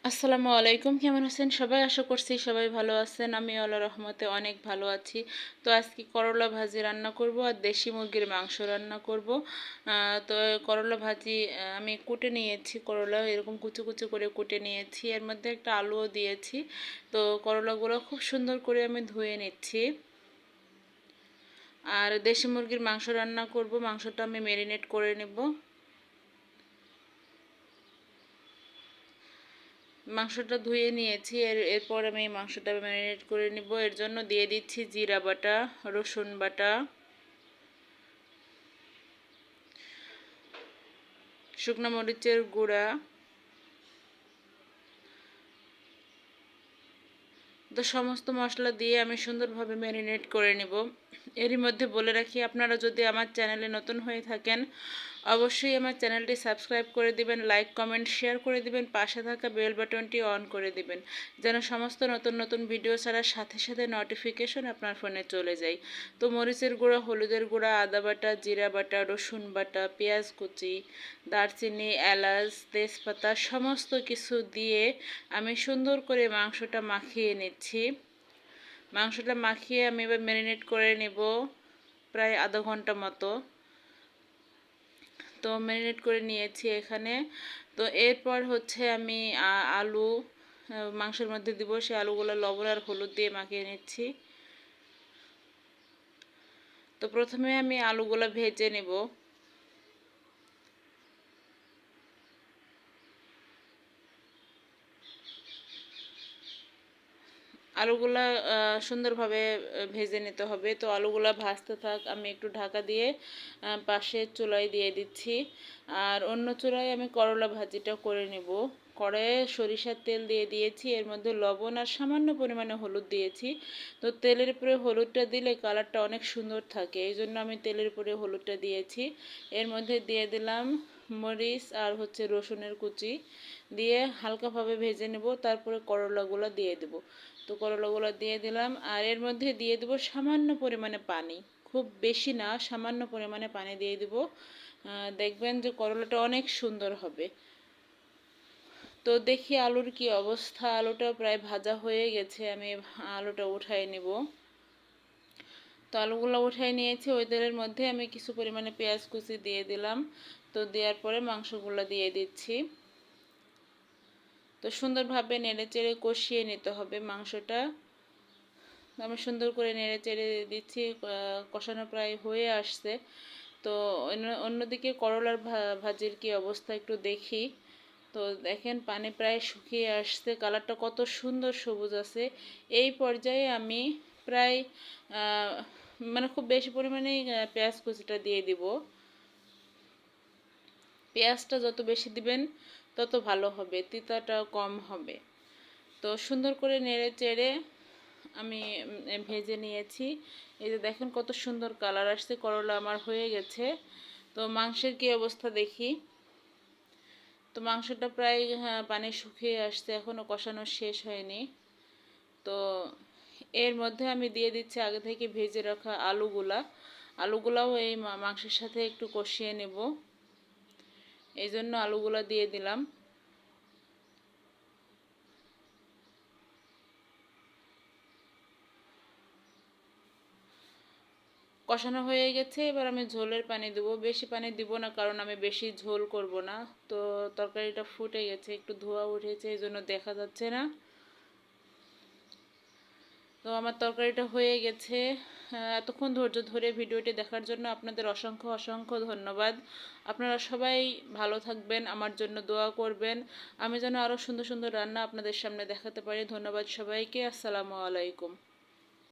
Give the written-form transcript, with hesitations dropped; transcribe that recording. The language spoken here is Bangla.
আসসালামু আলাইকুম। কেমন আছেন সবাই? আশা করছি সবাই ভালো আছেন। আমি আল্লাহর রহমতে অনেক ভালো আছি। তো আজকে করলা ভাজি রান্না করব আর দেশি মুরগির মাংস রান্না করব। তো করলা ভাজি আমি কুটে নিয়েছি, করলা এরকম কুচু কুচু করে কুটে নিয়েছি। এর মধ্যে একটা আলুও দিয়েছি। তো করলাগুলো খুব সুন্দর করে আমি ধুয়ে নিচ্ছি। আর দেশি মুরগির মাংস রান্না করব। মাংসটা আমি ম্যারিনেট করে নেব। মাংসটা ধুয়ে নিয়েছি। এরপর আমি মাংসটা ম্যারিনেট করে নিব। এর জন্য দিয়ে দিচ্ছি জিরা বাটা, রসুন বাটা, শুকনো মরিচের গুঁড়া। তো সমস্ত মশলা দিয়ে আমি সুন্দরভাবে ম্যারিনেট করে নেব। এরই মধ্যে বলে রাখি, আপনারা যদি আমার চ্যানেলে নতুন হয়ে থাকেন অবশ্যই আমার চ্যানেলটি সাবস্ক্রাইব করে দিবেন, লাইক কমেন্ট শেয়ার করে দিবেন, পাশে থাকা বেল বাটনটি অন করে দিবেন যেন সমস্ত নতুন নতুন ভিডিও ছাড়ার সাথে সাথে নোটিফিকেশন আপনার ফোনে চলে যায়। তো মরিচের গুঁড়া, হলুদের গুঁড়া, আদা বাটা, জিরা বাটা, রসুন বাটা, পেঁয়াজ কুচি, দারচিনি, এলাচ, তেজপাতা সমস্ত কিছু দিয়ে আমি সুন্দর করে মাংসটা মাখিয়ে নিচ্ছি। মাংসটা মাখিয়ে আমি এবার ম্যারিনেট করে নেব প্রায় আধা ঘন্টা মতো। তো ম্যারিনেট করে নিয়েছি এখানে। তো এরপর হচ্ছে আমি আলু মাংসের মধ্যে দিব। সেই আলুগুলো লবণ আর হলুদ দিয়ে মাখিয়ে নিচ্ছি। তো প্রথমে আমি আলুগুলো ভেজে নেব। আলুগুলা সুন্দরভাবে ভেজে নিতে হবে। তো আলুগুলা ভাজতে থাক, আমি একটু ঢাকা দিয়ে পাশে চুলায় দিয়ে দিচ্ছি। আর অন্য চুলায় আমি করলা ভাজিটা করে নেব। কড়াইয়ে সরিষার তেল দিয়ে দিয়েছি, এর মধ্যে লবণ আর সামান্য পরিমাণে হলুদ দিয়েছি। তো তেলের উপরে হলুদটা দিলে কালারটা অনেক সুন্দর থাকে, এই জন্য আমি তেলের উপরে হলুদটা দিয়েছি। এর মধ্যে দিয়ে দিলাম মরিচ আর হচ্ছে রসুনের কুচি দিয়ে হালকাভাবে ভেজে নেব। তারপরে করলাগুলো দিয়ে দেব। তো করলাগুলো দিয়ে দিলাম আর এর মধ্যে দিয়ে দেব সামান্য পরিমাণে পানি, খুব বেশি না, সামান্য পরিমাণে পানি দিয়ে দেব। দেখবেন যে করলাটা অনেক সুন্দর হবে। তো দেখি আলুর কি অবস্থা। আলুটা প্রায় ভাজা হয়ে গেছে, আমি আলুটা উঠাই নিব। তো আলুগুলো উঠাই নিয়েছি। ওই তেলের মধ্যে আমি কিছু পরিমাণে পেঁয়াজ কুচি দিয়ে দিলাম। তো দেওয়ার পরে মাংসগুলো দিয়ে দিচ্ছি। তো সুন্দরভাবে নেড়ে চেড়ে কষিয়ে নিতে হবে মাংসটা। আমি সুন্দর করে নেড়ে চেড়ে দিচ্ছি। কষানো প্রায় হয়ে আসছে। তো অন্যদিকে করলার ভাজির কি অবস্থা একটু দেখি। তো দেখেন পানি প্রায় শুকিয়ে আসছে, কালারটা কত সুন্দর সবুজ আছে। এই পর্যায়ে আমি প্রায় মানে খুব বেশি পরিমাণেই পেঁয়াজ কুচিটা দিয়ে দিব। পেঁয়াজটা যত বেশি দিবেন তত ভালো হবে, তিতাটা কম হবে। তো সুন্দর করে নেড়ে চেড়ে আমি ভেজে নিয়েছি। এই যে দেখেন কত সুন্দর কালার আসছে, করলা আমার হয়ে গেছে। তো মাংসের কি অবস্থা দেখি। তো মাংসটা প্রায় পানি শুকিয়ে আসছে, এখনও কষানো শেষ হয়নি। তো এর মধ্যে আমি দিয়ে দিচ্ছি আগে থেকে ভেজে রাখা আলুগুলাও এই মাংসের সাথে একটু কষিয়ে নেব, এই জন্য আলুগুলা দিয়ে দিলাম। কষানো হয়ে গেছে, এবার আমি ঝোলের পানি দেবো। বেশি পানি দিব না, কারণ আমি বেশি ঝোল করব না। তো তরকারিটা ফুটে গেছে, একটু ধোয়া উঠেছে, এই জন্য দেখা যাচ্ছে না। তো আমার তরকারিটা হয়ে গেছে। এতক্ষণ ধৈর্য ধরে ভিডিওটি দেখার জন্য আপনাদের অসংখ্য অসংখ্য ধন্যবাদ। আপনারা সবাই ভালো থাকবেন, আমার জন্য দোয়া করবেন, আমি যেন আরও সুন্দর সুন্দর রান্না আপনাদের সামনে দেখাতে পারি। ধন্যবাদ সবাইকে। আসসালামু আলাইকুম।